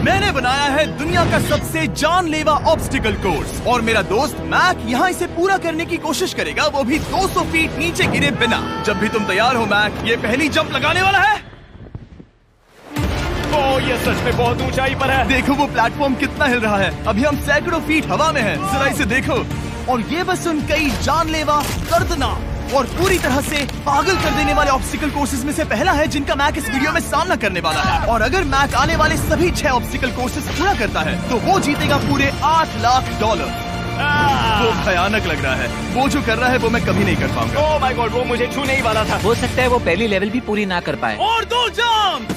मैंने बनाया है दुनिया का सबसे जानलेवा ऑब्स्टिकल कोर्स और मेरा दोस्त मैक यहाँ इसे पूरा करने की कोशिश करेगा, वो भी 200 फीट नीचे गिरे बिना। जब भी तुम तैयार हो मैक, ये पहली जंप लगाने वाला है। ओह, ये सच में बहुत ऊंचाई पर है। देखो वो प्लेटफॉर्म कितना हिल रहा है। अभी हम सैकड़ों फीट हवा में हैं। जरा इसे देखो। और ये बस उन कई जानलेवा, दर्दनाक और पूरी तरह से पागल कर देने वाले ऑब्स्टिकल कोर्सेज में से पहला है जिनका मैक इस वीडियो में सामना करने वाला है। और अगर मैक आने वाले सभी 6 ऑब्स्टिकल कोर्सेज पूरा करता है तो वो जीतेगा पूरे $8 लाख। वो भयानक लग रहा है। वो जो कर रहा है वो मैं कभी नहीं कर पाऊंगा। ओह माय गॉड, वो मुझे छूने ही वाला था। हो सकता है वो पहली लेवल भी पूरी ना कर पाए। और 2 जंप।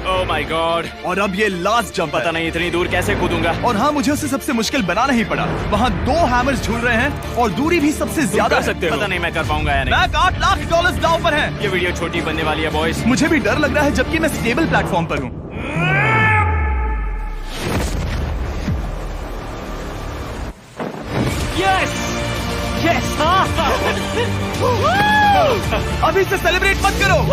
Oh my God. और अब ये लास्ट जंप। पता नहीं इतनी दूर कैसे कूदूंगा। और हाँ, मुझे उसे सबसे मुश्किल बनाना ही पड़ा। वहाँ 2 हैमर्स झूल रहे हैं और दूरी भी सबसे ज्यादा कर सकते हो। पता नहीं मैं कर पाऊंगा या नहीं। मैक $8 लाख दांव पर है। ये वीडियो छोटी बनने वाली है बॉयज। मुझे भी डर लग रहा है जबकि मैं स्टेबल प्लेटफॉर्म पर हूँ। Yes yes. अभी से सेलिब्रेट मत करो।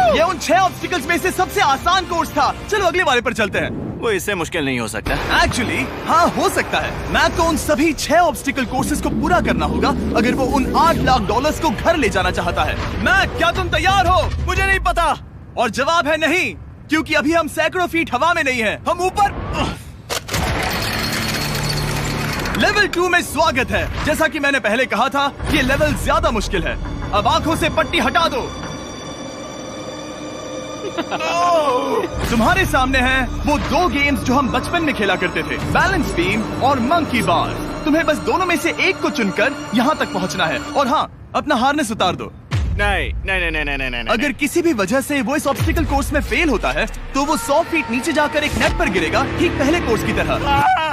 ये उन 6 ऑब्स्टिकल्स में से सबसे आसान कोर्स था। चलो अगले वाले पर चलते हैं। वो इससे मुश्किल नहीं हो सकता। एक्चुअली हाँ, हो सकता है। मैक को उन सभी 6 ऑब्स्टिकल कोर्सेज को पूरा करना होगा अगर वो उन $8 लाख को घर ले जाना चाहता है। मैक, क्या तुम तैयार हो? मुझे नहीं पता। और जवाब है नहीं, क्योंकि अभी हम सैकड़ों फीट हवा में नहीं हैं। हम ऊपर। लेवल 2 में स्वागत है। जैसा कि मैंने पहले कहा था, ये लेवल ज्यादा मुश्किल है। अब आंखों से पट्टी हटा दो। तुम्हारे सामने हैं वो 2 गेम्स जो हम बचपन में खेला करते थे, बैलेंस बीम और मंकी बार। तुम्हें बस दोनों में से एक को चुनकर यहाँ तक पहुँचना है। और हाँ, अपना हार्नेस उतार दो। नहीं नहीं नहीं नहीं नहीं नहीं। अगर किसी भी वजह से वो इस ऑब्स्टिकल कोर्स में फेल होता है तो वो 100 फीट नीचे जाकर एक नेट पर गिरेगा, ठीक पहले कोर्स की तरह,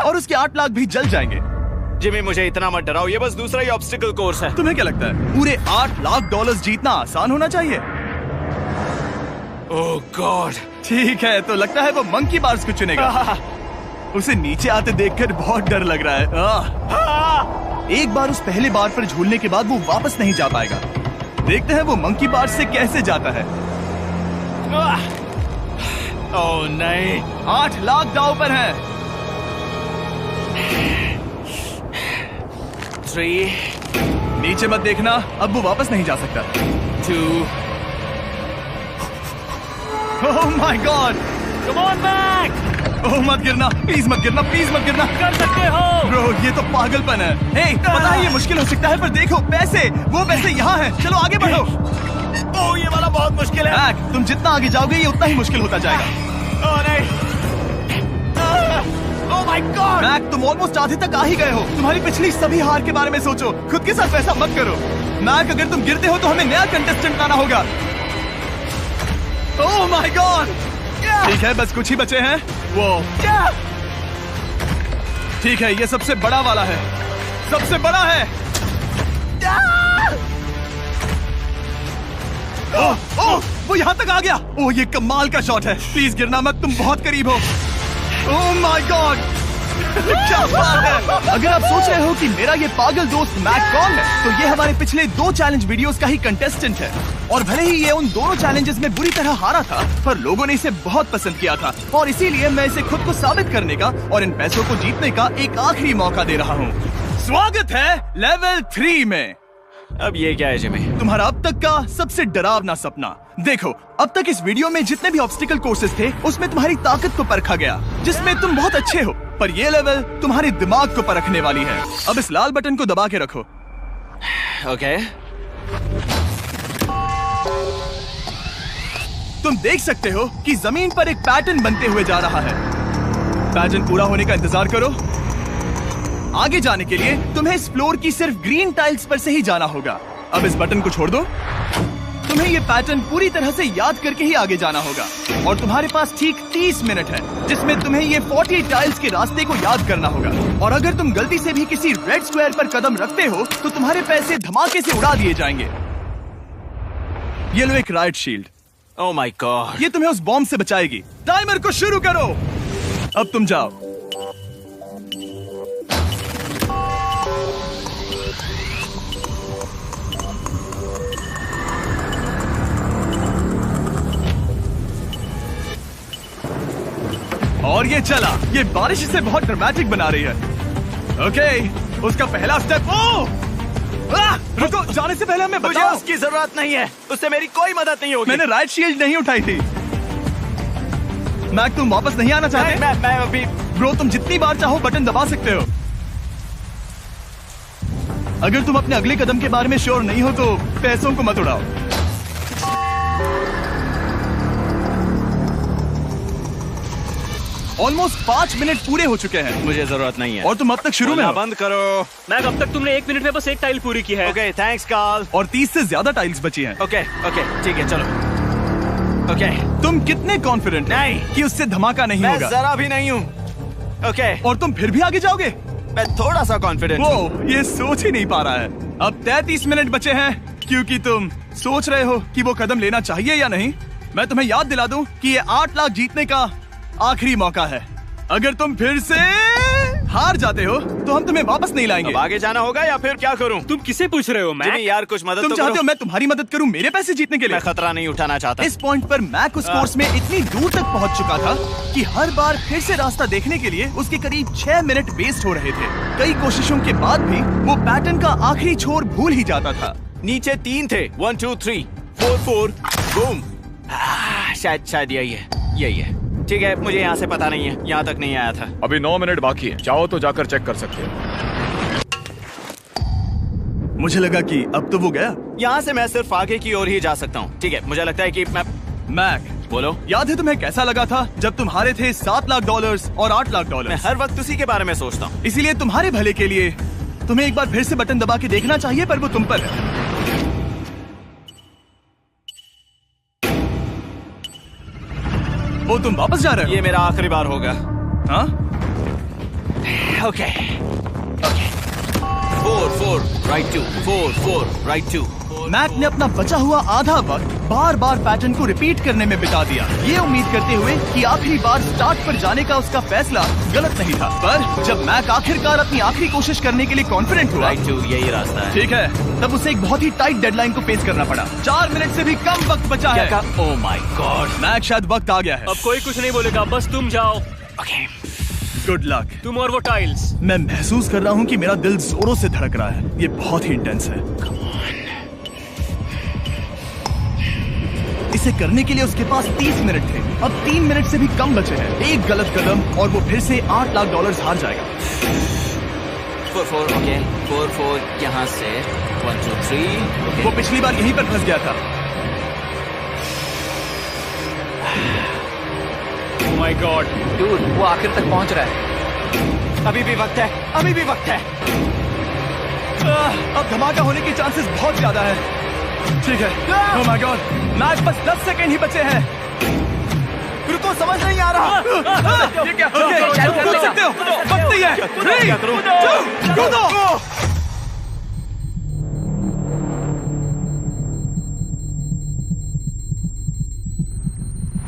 और उसके 8 लाख भी जल जाएंगे। जिमी, मुझे इतना मत डराओ। ये बस दूसरा ही ऑब्स्टिकल कोर्स है। तुम्हें क्या लगता है पूरे $8 लाख जीतना आसान होना चाहिए? ओह गॉड। ठीक है, तो लगता है वो मंकी बार्स को चुनेगा। उसे नीचे आते देखकर बहुत डर लग रहा है। एक बार उस पहले बार पर झूलने के बाद वो वापस नहीं जा पाएगा। देखते हैं वो मंकी बार से कैसे जाता है। ओह नहीं। 8 लाख दांव पर है। 3 नीचे मत देखना, अब वो वापस नहीं जा सकता। 2 oh my God. Come on back. Oh मत गिरना, प्लीज मत गिरना, प्लीज मत गिरना। कर सकते हो। ब्रो, ये तो पागलपन है। हे, पता है ये मुश्किल हो सकता है, पर देखो पैसे, वो पैसे यहाँ हैं। चलो आगे बढ़ो। ओह, ये वाला बहुत मुश्किल है। मैक, तुम जितना आगे जाओगे ये उतना ही मुश्किल होता जाएगा। ओह नहीं। ओह माय गॉड। मैक, तुम ऑलमोस्ट आधे तक आ ही गए हो। तुम्हारी पिछली सभी हार के बारे में सोचो। खुद के साथ वैसा मत करो। मैक, अगर तुम गिरते हो तो हमें नया कंटेस्टेंट लाना होगा। ओह माय गॉड। ठीक है, बस कुछ ही बचे हैं। वो ठीक है, ये सबसे बड़ा वाला है। सबसे बड़ा है। ओह ओह, वो यहाँ तक आ गया। ओह, ये कमाल का शॉट है। प्लीज गिरना मत, तुम बहुत करीब हो। ओह माय गॉड, क्या बात है। अगर आप सोच रहे हो कि मेरा ये पागल दोस्त मैक कौन है, तो ये हमारे पिछले 2 चैलेंज वीडियोस का ही कंटेस्टेंट है। और भले ही ये उन दोनों चैलेंजेस में बुरी तरह हारा था, पर लोगों ने इसे बहुत पसंद किया था और इसीलिए मैं इसे खुद को साबित करने का और इन पैसों को जीतने का एक आखिरी मौका दे रहा हूँ। स्वागत है लेवल 3 में। अब ये क्या है जिमी? तुम्हारा अब तक का सबसे डरावना सपना। देखो, अब तक इस वीडियो में जितने भी ऑब्स्टिकल कोर्सेज थे उसमें तुम्हारी ताकत को परखा गया, जिसमें तुम बहुत अच्छे हो। पर ये लेवल तुम्हारे दिमाग को परखने वाली है। अब इस लाल बटन को दबा के रखो। ओके। तुम देख सकते हो कि जमीन पर एक पैटर्न बनते हुए जा रहा है। पैटर्न पूरा होने का इंतजार करो। आगे जाने के लिए तुम्हें इस फ्लोर की सिर्फ ग्रीन टाइल्स पर से ही जाना होगा। अब इस बटन को छोड़ दो। तुम्हें ये पैटर्न पूरी तरह से याद करके ही आगे जाना होगा और तुम्हारे पास ठीक 30 मिनट है जिसमें तुम्हें ये 40 टाइल्स के रास्ते को याद करना होगा। और अगर तुम गलती से भी किसी रेड स्क्वायर पर कदम रखते हो तो तुम्हारे पैसे धमाके से उड़ा दिए जाएंगे। ये लो एक right shield. Oh my God. ये तुम्हें उस बॉम्ब से बचाएगी। टाइमर को शुरू करो। अब तुम जाओ। और ये चला। ये बारिश इसे बहुत ड्रामेटिक बना रही है। ओके, उसका पहला स्टेप। रुको, जाने से पहले हमें मुझे बताओ। उसकी जरूरत नहीं है, उससे मेरी कोई मदद नहीं होगी। मैंने राइट शील्ड नहीं उठाई थी। मैक, तुम वापस नहीं आना चाहते? मैं अभी। ब्रो, तुम जितनी बार चाहो बटन दबा सकते हो। अगर तुम अपने अगले कदम के बारे में श्योर नहीं हो तो पैसों को मत उड़ाओ। ऑलमोस्ट 5 मिनट पूरे हो चुके हैं मुझे जरूरत नहीं है। और तुम अब तक शुरू में हो। बंद करो। मैक, अब तक तुमने 1 मिनट में बस एक टाइल पूरी की है। Okay, thanks Carl. और 30 से ज्यादा टाइल्स बची हैं। ओके, ठीक है, चलो। ओके, तुम कितने कॉन्फिडेंट नहीं कि उससे धमाका नहीं मैं होगा? जरा भी नहीं हूँ। ओके, और तुम फिर भी आगे जाओगे? मैं थोड़ा सा कॉन्फिडेंट हूँ। वो ये सोच ही नहीं पा रहा है। अब 33 मिनट बचे हैं क्योंकि तुम सोच रहे हो कि वो कदम लेना चाहिए या नहीं। मैं तुम्हें याद दिला दूं कि ये 8 लाख जीतने का आखिरी मौका है। अगर तुम फिर से हार जाते हो तो हम तुम्हें वापस नहीं लाएंगे। अब आगे जाना होगा या फिर क्या करूं? तुम किसे पूछ रहे हो मैक? जिमी यार, कुछ मदद तुम तो चाहते करो। हो मैं तुम्हारी मदद करूं मेरे पैसे जीतने के लिए? मैं खतरा नहीं उठाना चाहता। इस पॉइंट पर मैक उस कोर्स में इतनी दूर तक पहुंच चुका था कि हर बार फिर से रास्ता देखने के लिए उसके करीब 6 मिनट वेस्ट हो रहे थे। कई कोशिशों के बाद भी वो पैटर्न का आखिरी छोर भूल ही जाता था। नीचे 3 थे। 1 2 3 4 4 बूम। शायद यही है। ठीक है, मुझे यहाँ से पता नहीं है, यहाँ तक नहीं आया था। अभी 9 मिनट बाकी है, चाहो तो जाकर चेक कर सकते हो। मुझे लगा कि अब तो वो गया। यहाँ से मैं सिर्फ आगे की ओर ही जा सकता हूँ। ठीक है, मुझे लगता है कि मैं। मैक, बोलो। याद है तुम्हें कैसा लगा था जब तुम हारे थे $7 लाख और $8 लाख? मैं हर वक्त उसी के बारे में सोचता हूँ। इसीलिए तुम्हारे भले के लिए तुम्हें एक बार फिर से बटन दबा के देखना चाहिए, पर वो तुम पर है। वो तुम वापस जा रहे हो? ये मेरा आखिरी बार होगा। हाँ? Okay 4 4 right 2 4 4 right 2। मैक ने अपना बचा हुआ आधा वक्त बार बार पैटर्न को रिपीट करने में बिता दिया, ये उम्मीद करते हुए कि आखिरी बार स्टार्ट पर जाने का उसका फैसला गलत नहीं था। पर जब मैक आखिरकार अपनी आखिरी कोशिश करने के लिए कॉन्फिडेंट हुआ, राइट 2 यही रास्ता है। ठीक है, तब उसे एक बहुत ही टाइट डेडलाइन को फेस करना पड़ा। 4 मिनट से भी कम वक्त बचा है। ओह माय गॉड, मैक, शायद वक्त आ गया है। अब कोई कुछ नहीं बोलेगा, बस तुम जाओ। Okay good luck. तुम और वो टाइल्स। मैं महसूस कर रहा हूँ कि मेरा दिल जोरों से धड़क रहा है। ये बहुत ही इंटेंस है। इसे करने के लिए उसके पास 30 मिनट थे। अब 3 मिनट से भी कम बचे हैं। एक गलत कदम और वो फिर से $8 लाख हार जाएगा। 4 4 ओके 4 4 यहाँ से 1 2 3। वो पिछली बार यहीं पर फंस गया था। ओह माय गॉड, डूड, वो आखिर तक पहुंच रहा है। अभी भी वक्त है, अभी भी वक्त है। अब धमाका होने के चांसेस बहुत ज्यादा है। ठीक है। ओह माय गॉड, मैच बस 10 सेकंड ही बचे हैं। रुको, समझ नहीं आ रहा। ये क्या? कूद सकते हो? वक्त नहीं है। 3 2 कूदो।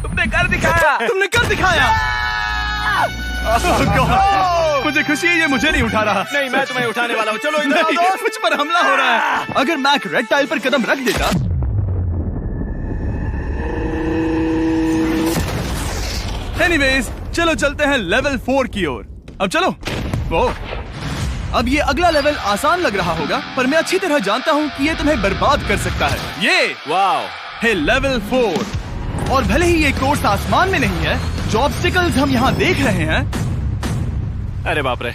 तुमने कर दिखाया। Oh God! मुझे खुशी है ये मुझे नहीं उठा रहा। नहीं, मैं तुम्हें उठाने वाला हूँ। चलो इधर आओ नहीं, दोस्त। मुझ पर हमला हो रहा है। अगर मैक रेड टाइल पर कदम रख देता। एनीवेज, चलो चलते हैं लेवल 4 की ओर। अब चलो। वो अब ये अगला लेवल आसान लग रहा होगा, पर मैं अच्छी तरह जानता हूँ कि ये तुम्हें बर्बाद कर सकता है। ये वाओ है लेवल 4। और भले ही ये कोर्स आसमान में नहीं है, जो ऑब्स्टिकल्स हम यहाँ देख रहे हैं, अरे बाप रे,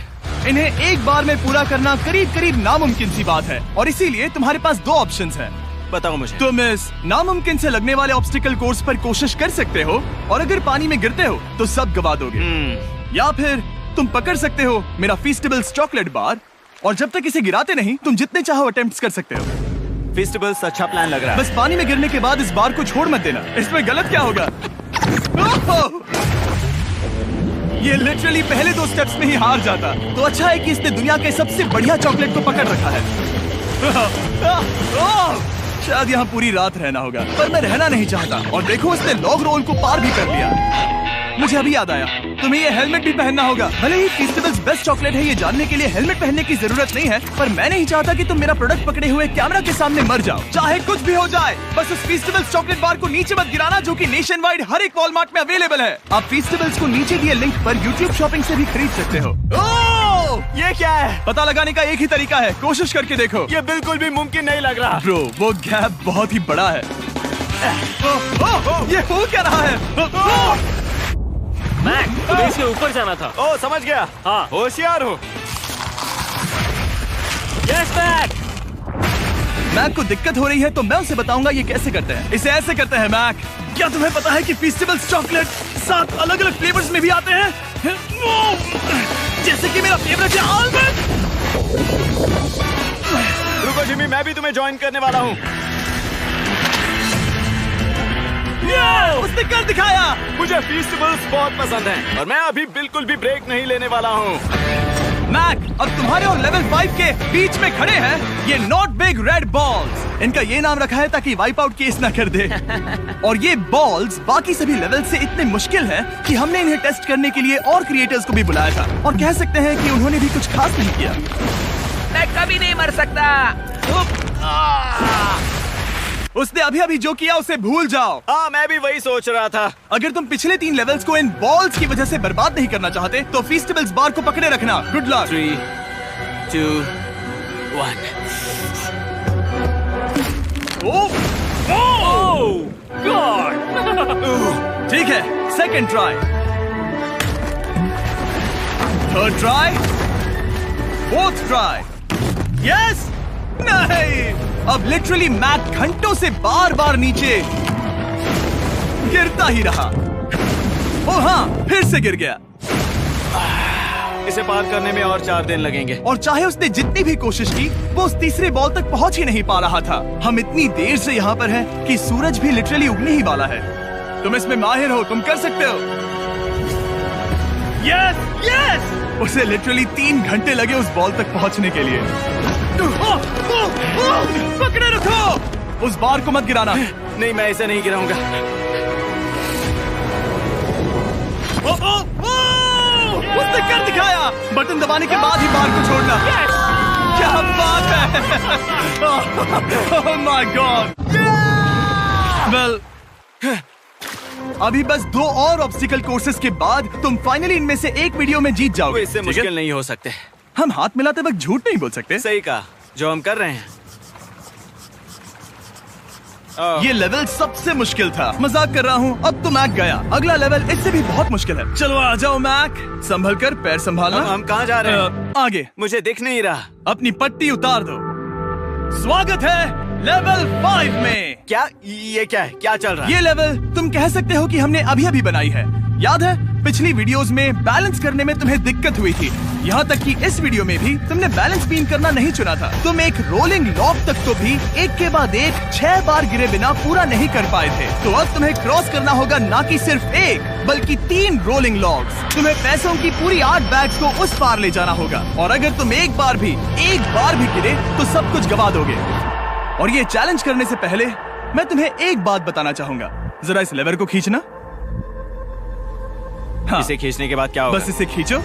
इन्हें एक बार में पूरा करना करीब करीब नामुमकिन सी बात है। और इसीलिए तुम्हारे पास 2 ऑप्शंस हैं। बताओ मुझे। तुम इस नामुमकिन से लगने वाले ऑब्स्टिकल कोर्स पर कोशिश कर सकते हो, और अगर पानी में गिरते हो तो सब गवा दोगे। या फिर तुम पकड़ सकते हो मेरा फीस्टेबल्स चॉकलेट बार, और जब तक इसे गिराते नहीं तुम जितने चाहो अटेम्प्ट्स कर सकते हो। फेस्टिवल्स अच्छा प्लान लग रहा है। बस पानी में गिरने के बाद इस बार को छोड़ मत देना। इसमें गलत क्या होगा? ओह! ये लिटरली पहले 2 स्टेप्स में ही हार जाता। तो अच्छा है कि इसने दुनिया के सबसे बढ़िया चॉकलेट को पकड़ रखा है। शायद यहाँ पूरी रात रहना होगा, पर मैं रहना नहीं चाहता। और देखो, इसने लॉग रोल को पार भी कर लिया। मुझे अभी याद आया, तुम्हें ये हेलमेट भी पहनना होगा। भले ही फीस्टेबल्स बेस्ट चॉकलेट है ये जानने के लिए हेलमेट पहनने की जरूरत नहीं है, पर मैं नहीं चाहता कि तुम मेरा प्रोडक्ट पकड़े हुए कैमरा के सामने मर जाओ। चाहे कुछ भी हो जाए, बस उस फीस्टेबल्स चॉकलेट बार को नीचे मत गिराना, जो कि नेशन वाइड हर एक वॉलमार्ट में अवेलेबल है। आप फीस्टेबल्स को नीचे दिए लिंक पर YouTube शॉपिंग से भी खरीद सकते हो। ये क्या है? पता लगाने का एक ही तरीका है, कोशिश करके देखो। ये बिल्कुल भी मुमकिन नहीं लग रहा। ब्रो, वो गैप बहुत ही बड़ा है। ये हो क्या रहा है? मैक, तुम्हें इसके ऊपर जाना था। ओ, समझ गया। हाँ। होशियार हो। Yes Mac. मैक को दिक्कत हो रही है तो मैं उसे बताऊंगा ये कैसे करते हैं। इसे ऐसे करते हैं मैक। क्या तुम्हें पता है कि फीस्टेबल्स चॉकलेट 7 अलग अलग फ्लेवर्स में भी आते हैं? जैसे कि मेरा फेवरेट है आलमंड। रुको जिमी, मैं भी तुम्हें ज्वाइन करने वाला हूँ। उसने कर दिखाया। मुझे फीस्टेबल्स बहुत पसंद हैं और मैं अभी बिल्कुल भी ब्रेक नहीं लेने वाला हूँ। मैक, अब तुम्हारे और लेवल 5 के बीच में खड़े हैं ये नॉट बिग रेड बॉल्स। इनका ये नाम रखा है ताकि वाइप आउट केस ना कर दे। और ये बॉल्स बाकी सभी लेवल से इतने मुश्किल हैं कि हमने इन्हें टेस्ट करने के लिए और क्रिएटर्स को भी बुलाया था, और कह सकते हैं कि उन्होंने भी कुछ खास नहीं किया। मैं कभी नहीं मर सकता। उसने अभी अभी जो किया उसे भूल जाओ। हाँ, मैं भी वही सोच रहा था। अगर तुम पिछले 3 लेवल्स को इन बॉल्स की वजह से बर्बाद नहीं करना चाहते तो फीस्टेबल्स बार को पकड़े रखना। Good luck. 3, 2, 1। गॉड। ठीक है, second try, third try, fourth try. Yes, नहीं। अब लिटरली मैक घंटों से बार बार नीचे गिरता ही रहा। ओ हाँ, फिर से गिर गया। इसे पार करने में और 4 दिन लगेंगे। और चाहे उसने जितनी भी कोशिश की, वो उस तीसरे बॉल तक पहुंच ही नहीं पा रहा था। हम इतनी देर से यहाँ पर हैं कि सूरज भी लिटरली उगने ही वाला है। तुम इसमें माहिर हो, तुम कर सकते हो। Yes, yes. उसे लिटरली 3 घंटे लगे उस बॉल तक पहुंचने के लिए। पकड़े रखो, उस बार को मत गिराना। नहीं, मैं इसे नहीं गिराऊंगा। उसने कर दिखाया। बटन दबाने के बाद ही बार को छोड़ना। क्या बात है। ओह माय गॉड। वेल, अभी बस 2 और ऑब्स्टिकल कोर्सेस के बाद तुम फाइनली इनमें से एक वीडियो में जीत जाओगे। इससे मुश्किल नहीं हो सकते। हम हाथ मिलाते वक्त झूठ नहीं बोल सकते। सही कहा, जो हम कर रहे हैं। ये लेवल सबसे मुश्किल था। मजाक कर रहा हूँ। अब तो मैक गया। अगला लेवल इससे भी बहुत मुश्किल है। चलो आ जाओ मैक, संभल कर, पैर संभालना। हम कहाँ जा रहे हैं? आगे। मुझे दिख नहीं रहा। अपनी पट्टी उतार दो। स्वागत है लेवल 5 में। क्या ये क्या है? क्या चल रहा है? ये लेवल तुम कह सकते हो कि हमने अभी अभी बनाई है। याद है पिछली वीडियोस में बैलेंस करने में तुम्हें दिक्कत हुई थी, यहाँ तक कि इस वीडियो में भी तुमने बैलेंस बीम करना नहीं चुना था। तुम एक रोलिंग लॉग तक तो भी एक के बाद एक 6 बार गिरे बिना पूरा नहीं कर पाए थे। तो अब तुम्हें क्रॉस करना होगा ना कि सिर्फ 1 बल्कि 3 रोलिंग लॉग्स। तुम्हें पैसों की पूरी 8 बैग्स को उस पार ले जाना होगा, और अगर तुम एक बार भी गिरे तो सब कुछ गवा दोगे। और ये चैलेंज करने से पहले मैं तुम्हें एक बात बताना चाहूंगा। जरा इस लेवर को खींचना। हाँ, इसे खींचने के बाद क्या होगा? बस इसे खींचो।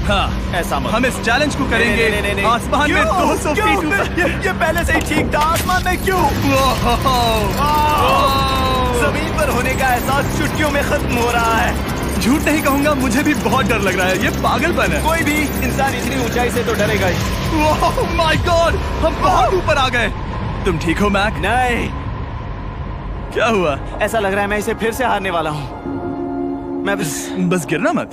हाँ, ऐसा मत। हम इस चैलेंज को करेंगे नहीं। आसमान में 200 फीट ऊपर। ये पहले से ही ठीक था। आसमान में क्यों? जमीन पर होने का एहसास चुटकियों में खत्म हो रहा है। झूठ नहीं कहूंगा, मुझे भी बहुत डर लग रहा है। ये पागलपन है। कोई भी इंसान इतनी ऊंचाई से तो डरेगा ही। ओह माय गॉड, हम बहुत ऊपर आ गए। तुम ठीक हो मैक? नहीं। क्या हुआ? ऐसा लग रहा है मैं इसे फिर से हारने वाला हूँ। मैं बस गिरना मत।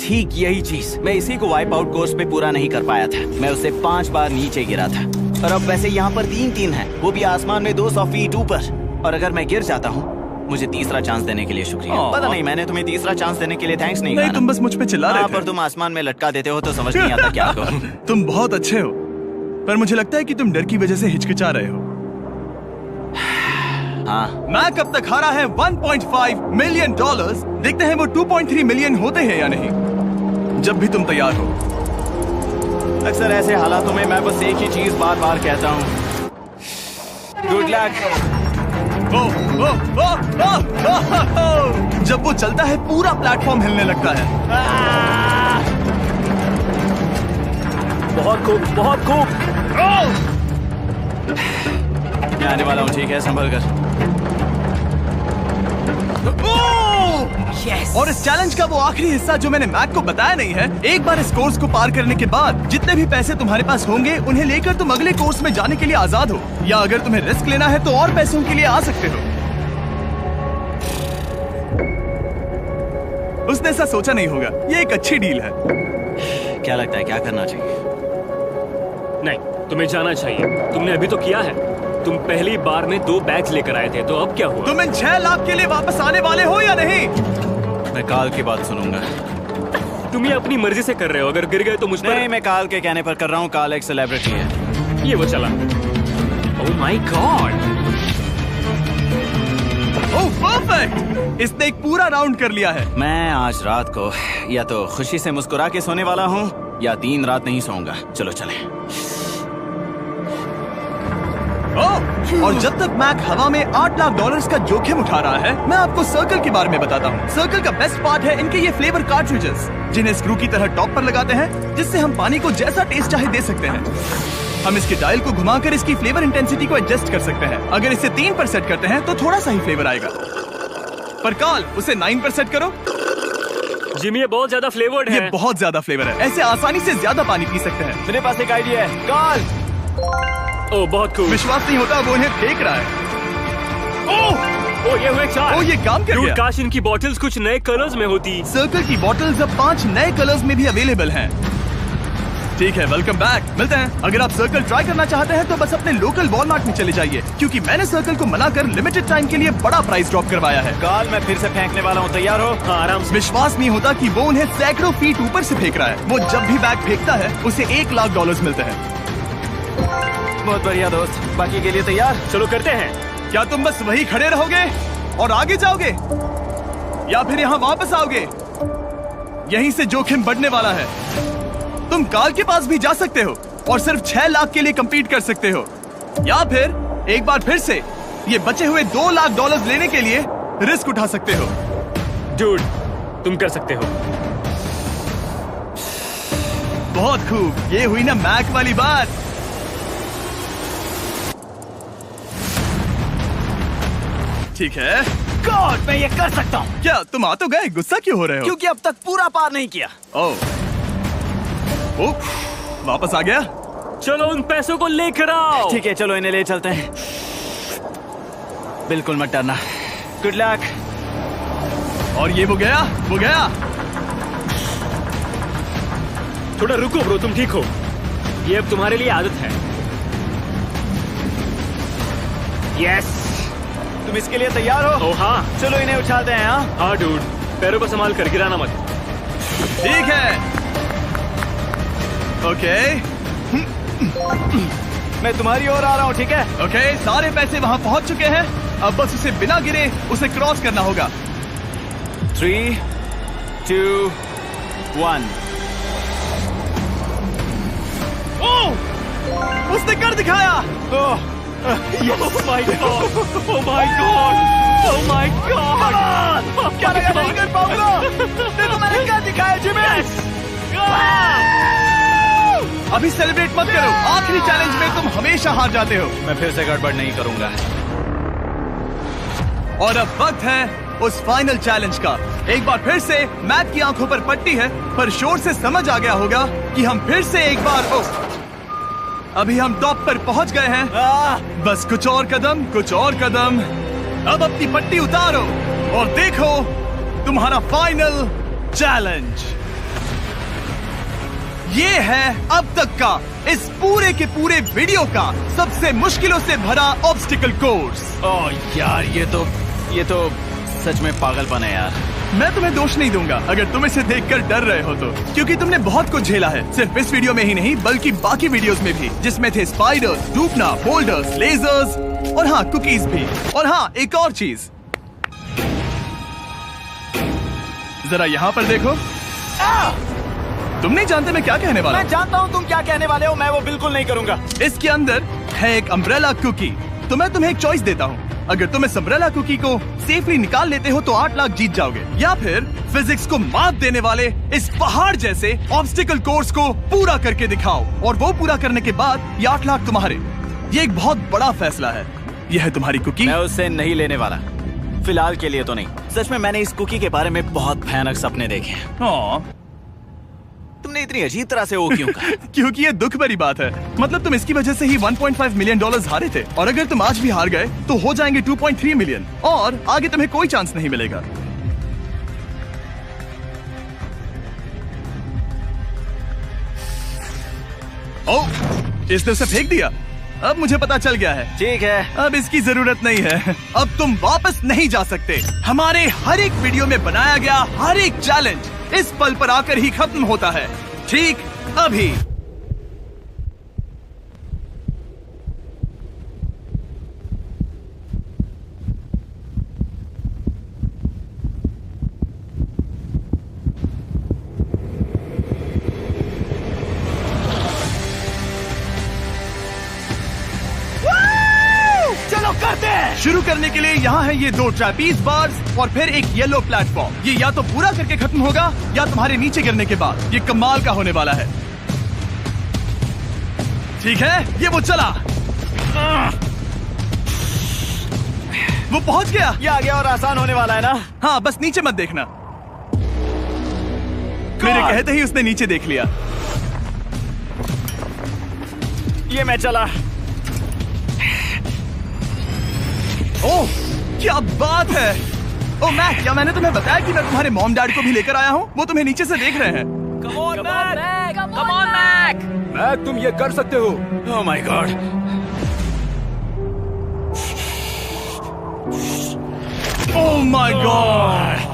ठीक यही चीज मैं इसी को वाइप आउट कोर्स पे पूरा नहीं कर पाया था। मैं उससे 5 बार नीचे गिरा था, और अब वैसे यहाँ पर 3 है, वो भी आसमान में 200 फीट ऊपर। और अगर मैं गिर जाता हूँ, मुझे तीसरा चांस देने के लिए शुक्रिया। पता नहीं मैंने तुम्हें तीसरा चांस देने के लिए थैंक्स नहीं कहा। तुम बस मुझ पे चिल्ला रहे थे। पर तुम आसमान में लटका देते हो तो समझ नहीं आता क्या कहूं। तुम बहुत अच्छे हो, पर मुझे लगता है कि तुम डर की वजह से हिचकिचा रहे हो। हाँ। मैक अब तक हारा है $1.5 मिलियन। देखते हैं वो 2.3 मिलियन होते हैं या नहीं। जब भी तुम तैयार हो। अक्सर ऐसे हालातों में मैं बस एक ही चीज बार बार कहता हूँ, गुड लक। जब वो चलता है पूरा प्लेटफॉर्म हिलने लगता है। बहुत खूब, बहुत खूब। मैं आने वाला हूँ, ठीक है, संभल कर। यस। और इस चैलेंज का वो आखिरी हिस्सा जो मैंने मैक को बताया नहीं है, एक बार इस कोर्स को पार करने के बाद जितने भी पैसे तुम्हारे पास होंगे उन्हें लेकर तुम अगले कोर्स में जाने के लिए आजाद हो, या अगर तुम्हें रिस्क लेना है तो और पैसों के लिए आ सकते हो। उसने ऐसा सोचा नहीं होगा, ये एक अच्छी डील है। क्या लगता है, क्या करना चाहिए? नहीं, तुम्हें जाना चाहिए। तुमने अभी तो किया है। तुम पहली बार में 2 बैग्स लेकर आए थे, तो अब क्या हुआ? तुम इन 6 लाख के लिए वापस आने वाले हो या नहीं? मैं काल की बात सुनूंगा। तुम ये अपनी मर्जी से कर रहे हो, अगर गिर गए तो मुझ पर। नहीं, मैं काल के कहने पर कर रहा हूँ। काल एक सेलिब्रिटी है। ये वो चला। ओह माय गॉड। ओह परफेक्ट, इसने एक पूरा राउंड कर लिया है। मैं आज रात को या तो खुशी से मुस्कुरा के सोने वाला हूँ या 3 रात नहीं सोऊंगा। चलो चलें। और जब तक मैक हवा में $8 लाख का जोखिम उठा रहा है, मैं आपको सर्कल के बारे में बताता हूँ। सर्कल का बेस्ट पार्ट है इनके ये फ्लेवर कार्ट्रिजेस, जिन्हें स्क्रू की तरह टॉप पर लगाते हैं, जिससे हम पानी को जैसा टेस्ट चाहे दे सकते हैं। हम इसके डायल को घुमाकर इसकी फ्लेवर इंटेंसिटी को एडजस्ट कर सकते हैं। अगर इसे 3 पर सेट करते हैं तो थोड़ा सा ही फ्लेवर आएगा, पर काल उसे 9 पर सेट करो। जिमी, ये बहुत ज्यादा फ्लेवर्ड ये है। बहुत ज्यादा फ्लेवर है, ऐसे आसानी से ज्यादा पानी पी सकते हैं। मेरे पास एक आइडिया है। काल, ओह बहुत खूब। विश्वास नहीं होता, वो उन्हें फेंक रहा है। ओह ये हुए 4। ओ, ये काम कर Dude, गया। काश इनकी बॉटल्स कुछ नए कलर्स में होती। सर्कल की बॉटल्स अब 5 नए कलर्स में भी अवेलेबल हैं। ठीक है, वेलकम बैक। मिलते हैं। अगर आप सर्कल ट्राई करना चाहते हैं तो बस अपने लोकल वॉलमार्ट में चले जाइए, क्योंकि मैंने सर्कल को मना कर लिमिटेड टाइम के लिए बड़ा प्राइस ड्रॉप करवाया है। काल, मैं फिर से फेंकने वाला हूँ। तैयार हो? हाँ, आराम से। विश्वास नहीं होता कि वो उन्हें सैकड़ों फीट ऊपर से फेंक रहा है। वो जब भी बैग फेंकता है उसे $1 लाख मिलते हैं। बहुत बढ़िया दोस्त, बाकी के लिए तैयार? चलो करते हैं। क्या तुम बस वही खड़े रहोगे और आगे जाओगे, या फिर यहाँ वापस आओगे? यहीं से जोखिम बढ़ने वाला है। तुम काल के पास भी जा सकते हो और सिर्फ 6 लाख के लिए compete कर सकते हो, या फिर एक बार फिर से ये बचे हुए $2 लाख लेने के लिए रिस्क उठा सकते हो। Dude, तुम कर सकते हो। बहुत खूब, ये हुई ना मैक वाली बात। ठीक है। गॉड, मैं ये कर सकता हूँ। क्या तुम आ तो गए, गुस्सा क्यों हो रहे हो? क्योंकि अब तक पूरा पार नहीं किया। ओह, वापस आ गया। चलो उन पैसों को लेकर आओ। ठीक है, चलो इन्हें ले चलते हैं। बिल्कुल मत डरना। Good luck. और ये वो गया। थोड़ा रुको ब्रो, तुम ठीक हो? ये अब तुम्हारे लिए आदत है। यस। तुम इसके लिए तैयार हो? ओह हाँ। चलो इन्हें उठाते हैं। हाँ डूड, पैरों पर संभाल कर, गिराना मत। ठीक है। ओके, मैं तुम्हारी ओर आ रहा हूँ, ठीक है? ओके, सारे पैसे वहाँ पहुँच चुके हैं। अब बस उसे बिना गिरे उसे क्रॉस करना होगा। 3, 2, 1। ओह, उसने कर दिखाया। Oh my god! Oh my god! Oh my god! क्या लगा नहीं कर पाऊंगा? देखो मैंने क्या दिखाया जिमी। अभी सेलिब्रेट मत करो, आखिरी चैलेंज में तुम हमेशा हार जाते हो। मैं फिर से गड़बड़ नहीं करूंगा। और अब वक्त है उस फाइनल चैलेंज का। एक बार फिर से मैक की आंखों पर पट्टी है, पर शोर से समझ आ गया होगा कि हम फिर से एक बार अभी हम टॉप पर पहुंच गए हैं। बस कुछ और कदम। अब अपनी पट्टी उतारो और देखो तुम्हारा फाइनल चैलेंज। ये है अब तक का इस पूरे के पूरे वीडियो का सबसे मुश्किलों से भरा ऑब्स्टिकल कोर्स। ओह यार, ये तो सच में पागलपन है यार। मैं तुम्हें दोष नहीं दूंगा अगर तुम इसे देखकर डर रहे हो तो, क्योंकि तुमने बहुत कुछ झेला है, सिर्फ इस वीडियो में ही नहीं बल्कि बाकी वीडियोस में भी, जिसमें थे स्पाइडर्स, डूबना, बोल्डर्स, लेजर्स और हाँ कुकीज भी। और हाँ, एक और चीज, जरा यहाँ पर देखो। तुम नहीं जानते मैं क्या कहने वाला मैं जानता हूँ तुम क्या कहने वाले हो, मैं वो बिल्कुल नहीं करूंगा। हूँ। इसके अंदर है एक अम्ब्रेला कुकी। तो मैं तुम्हें एक चॉइस देता हूँ। अगर तुम इस अम्ब्रेला कुकी को सेफली निकाल लेते हो तो 8 लाख जीत जाओगे, या फिर फिजिक्स को मात देने वाले इस पहाड़ जैसे ऑब्स्टिकल कोर्स को पूरा करके दिखाओ, और वो पूरा करने के बाद ये 8 लाख तुम्हारे। ये एक बहुत बड़ा फैसला है। यह है तुम्हारी कुकी। मैं उससे नहीं लेने वाला, फिलहाल के लिए तो नहीं। सच में मैंने इस कुकी के बारे में बहुत भयानक सपने देखे हैं। हाँ, तुमने इतनी अजीब तरह से वो क्यों कहा? क्योंकि ये दुख भरी बात है। मतलब तुम इसकी वजह से ही 1.5 मिलियन डॉलर्स हारे थे, और अगर तुम आज भी हार गए तो हो जाएंगे 2.3 मिलियन, और आगे तुम्हें कोई चांस नहीं मिलेगा। ओह, इसने उसे फेंक दिया। अब मुझे पता चल गया है। ठीक है, अब इसकी जरूरत नहीं है। अब तुम वापस नहीं जा सकते। हमारे हर एक वीडियो में बनाया गया हर एक चैलेंज इस पल पर आकर ही खत्म होता है, ठीक अभी। चलो करते हैं। शुरू करने के लिए यहाँ है ये 2 ट्रैपीज बार्स और फिर एक येलो प्लेटफॉर्म। ये या तो पूरा करके खत्म होगा या तुम्हारे नीचे गिरने के बाद। ये कमाल का होने वाला है। ठीक है, ये वो चला, वो पहुंच गया। ये आगे और आसान होने वाला है ना? हाँ, बस नीचे मत देखना। मेरे कहते ही उसने नीचे देख लिया। ये मैं चला। ओह, क्या बात है। ओह मैक, क्या मैंने तुम्हें बताया कि मैं तुम्हारे मॉम डैड को भी लेकर आया हूँ? वो तुम्हें नीचे से देख रहे हैं। Come on Mac, come on Mac. Mac, तुम ये कर सकते हो। Oh my god. Oh my god.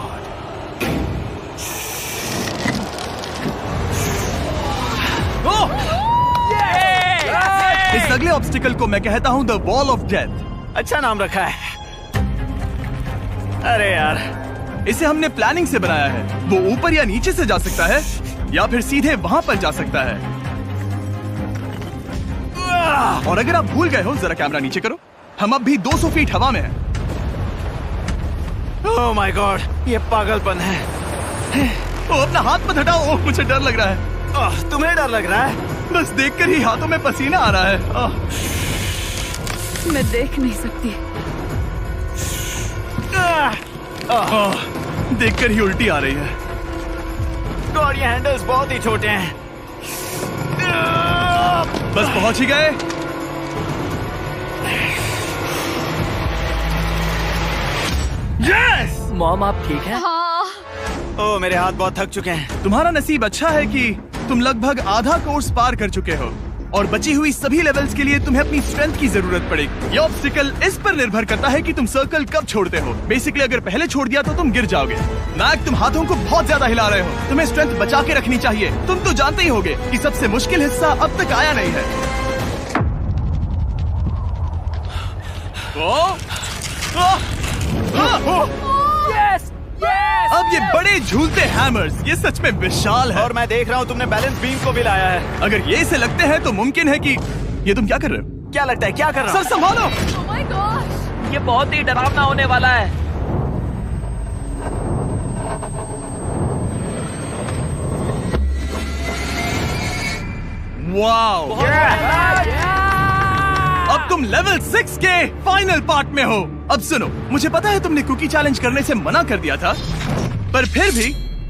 इस अगले ऑब्स्टिकल को मैं कहता हूँ द वॉल ऑफ डेथ। अच्छा नाम रखा है। अरे यार, इसे हमने प्लानिंग से बनाया है। वो ऊपर या नीचे से जा सकता है, या फिर सीधे वहां पर जा सकता है। और अगर आप भूल गए हो, जरा कैमरा नीचे करो। हम अब भी 200 फीट हवा में हैं। ओह माय गॉड, ये पागलपन है। ओ, अपना हाथ मत हटाओ। ओह, मुझे डर लग रहा है। तुम्हें डर लग रहा है? बस देखकर ही हाथों में पसीना आ रहा है। मैं देख नहीं सकती। देखकर ही उल्टी आ रही है। गॉड, ये हैंडल्स बहुत ही छोटे हैं। बस पहुंच ही गए। यस! मॉम, आप ठीक है? हाँ। ओह, मेरे हाथ बहुत थक चुके हैं। तुम्हारा नसीब अच्छा है कि तुम लगभग आधा कोर्स पार कर चुके हो, और बची हुई सभी लेवल्स के लिए तुम्हें अपनी स्ट्रेंथ की जरूरत पड़ेगी। ये ऑब्स्टिकल इस पर निर्भर करता है कि तुम सर्कल कब छोड़ते हो। बेसिकली अगर पहले छोड़ दिया तो तुम गिर जाओगे। मैक, तुम हाथों को बहुत ज्यादा हिला रहे हो। तुम्हें स्ट्रेंथ बचा के रखनी चाहिए। तुम तो जानते ही होगे कि सबसे मुश्किल हिस्सा अब तक आया नहीं है। Yes, yes. अब ये बड़े झूलते हैमर्स, ये सच में विशाल है। और मैं देख रहा हूँ तुमने बैलेंस बीम को भी लाया है। अगर ये इसे लगते हैं तो मुमकिन है कि ये तुम क्या कर रहे हो? क्या लगता है, क्या कर रहा सर संभालो। Oh my gosh! ये बहुत ही डरावना होने वाला है। वाओ! अब तुम लेवल 6 के फाइनल पार्ट में हो। अब सुनो, मुझे पता है तुमने कुकी चैलेंज करने से मना कर दिया था, पर फिर भी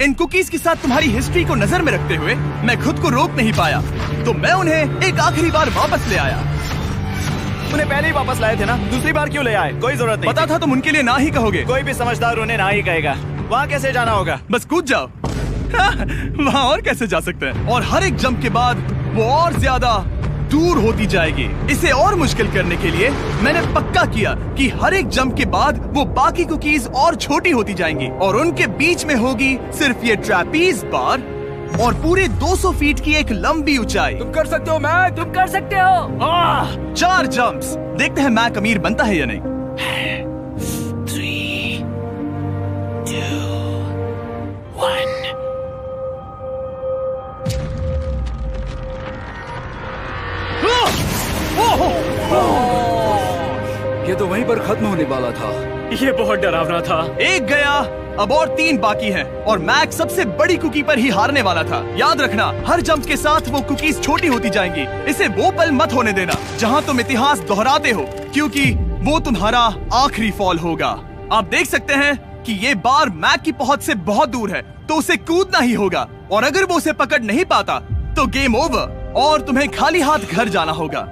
इन कुकीज के साथ तुम्हारी हिस्ट्री को नजर में रखते हुए मैं खुद को रोक नहीं पाया, तो मैं उन्हें एक आखिरी बार वापस ले आया। उन्हें पहले ही वापस लाए थे ना, दूसरी बार क्यों ले आए? कोई जरूरत नहीं। पता था तुम उनके लिए ना ही कहोगे। कोई भी समझदार उन्हें ना ही कहेगा। वहाँ कैसे जाना होगा? बस कूद जाओ। वहाँ और कैसे जा सकते हैं? और हर एक जंप के बाद वो और ज्यादा दूर होती जाएगी। इसे और मुश्किल करने के लिए मैंने पक्का किया कि हर एक जंप के बाद वो बाकी कुकीज और छोटी होती जाएंगी, और उनके बीच में होगी सिर्फ ये ट्रैपीज बार और पूरे 200 फीट की एक लंबी ऊंचाई। तुम कर सकते हो मैक, तुम कर सकते हो। 4 जंप्स। देखते हैं मैक अमीर बनता है या नहीं। 3, 2, 1। ये तो वहीं पर खत्म होने वाला था। ये बहुत डरावना था। एक गया, अब और 3 बाकी हैं और मैक सबसे बड़ी कुकी पर ही हारने वाला था। याद रखना, हर जंप के साथ वो कुकीज छोटी होती जाएंगी। इसे वो पल मत होने देना जहां तुम इतिहास दोहराते हो, क्योंकि वो तुम्हारा आखिरी फॉल होगा। आप देख सकते हैं कि ये बार मैक की पहुंच से बहुत दूर है, तो उसे कूदना ही होगा। और अगर वो उसे पकड़ नहीं पाता तो गेम ओवर और तुम्हें खाली हाथ घर जाना होगा,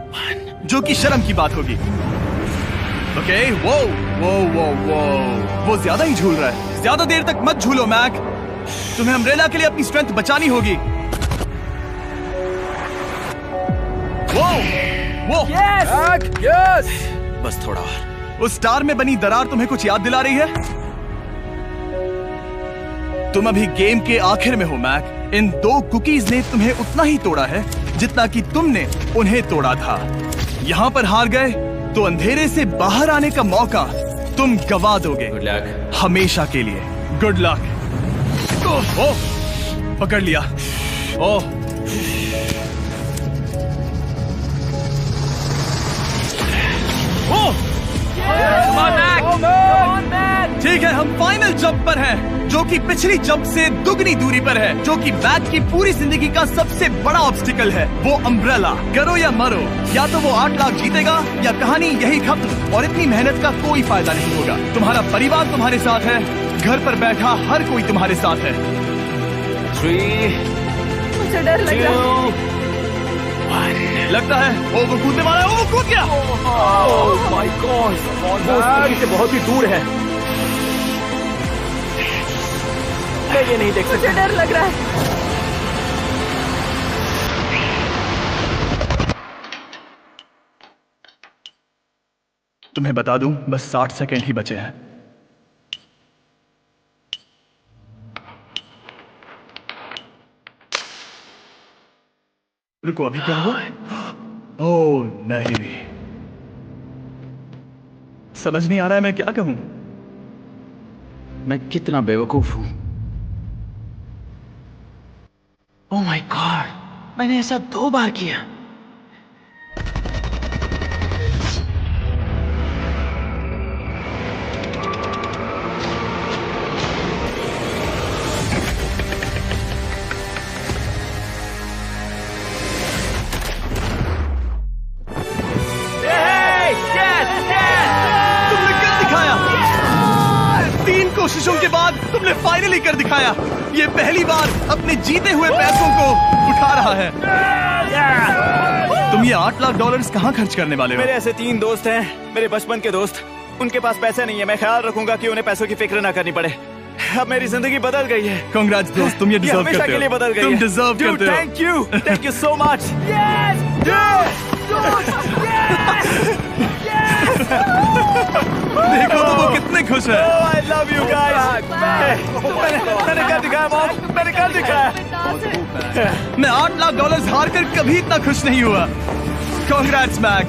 जो कि शर्म की बात होगी। ओके, वो ज्यादा ही झूल रहा है। ज्यादा देर तक मत झूलो मैक, तुम्हें अम्ब्रेला के लिए अपनी स्ट्रेंथ बचानी होगी। वो यस। बस थोड़ा और। उस स्टार में बनी दरार तुम्हें कुछ याद दिला रही है? तुम अभी गेम के आखिर में हो मैक। इन 2 कुकीज ने तुम्हें उतना ही तोड़ा है जितना कि तुमने उन्हें तोड़ा था। यहाँ पर हार गए तो अंधेरे से बाहर आने का मौका तुम गवा दोगे। Good luck. हमेशा के लिए। Good luck. ओह, पकड़ लिया। ओह, ठीक है, हम फाइनल जंप पर हैं, जो कि पिछली जंप से दुगनी दूरी पर है, जो कि मैक की पूरी जिंदगी का सबसे बड़ा ऑब्स्टिकल है, वो अम्ब्रेला। करो या मरो, या तो वो 8 लाख जीतेगा या कहानी यही खत्म और इतनी मेहनत का कोई फायदा नहीं होगा। तुम्हारा परिवार तुम्हारे साथ है, घर पर बैठा हर कोई तुम्हारे साथ है। 3, मुझे डर लग रहा है। 2, 1। लगता है वो कूदने वाला है। वो कूद गया। ओह माय गॉड, वो स्थिति से बहुत ही दूर है। मैं ये नहीं देख मुझे डर लग रहा है। तुम्हें बता दूं, बस 60 सेकेंड ही बचे हैं। रुको, अभी क्या हुआ? ओह नहीं, समझ नहीं आ रहा है मैं क्या कहूं। मैं कितना बेवकूफ हूं। ओह माय गॉड, मैंने ऐसा 2 बार किया। कोशिशों के बाद तुमने फाइनली कर दिखाया। ये पहली बार अपने जीते हुए पैसों को उठा रहा है। तुम ये $8 लाख कहाँ खर्च करने वाले हो? मेरे ऐसे 3 दोस्त हैं, मेरे बचपन के दोस्त। उनके पास पैसे नहीं है। मैं ख्याल रखूंगा कि उन्हें पैसों की फिक्र ना करनी पड़े। अब मेरी जिंदगी बदल गई है। कांग्रेट्स दोस्त, तुम ये डिजर्व करते हो। हमेशा के लिए बदल गई है। तुम डिजर्व करते हो। Thank you so much. देखो तो वो कितने खुश है। I love you guys। मैंने कर दिखाया मॉम, मैंने कर दिखाया। मैं $8 लाख हार कर कभी इतना खुश नहीं हुआ। Congrats Mac.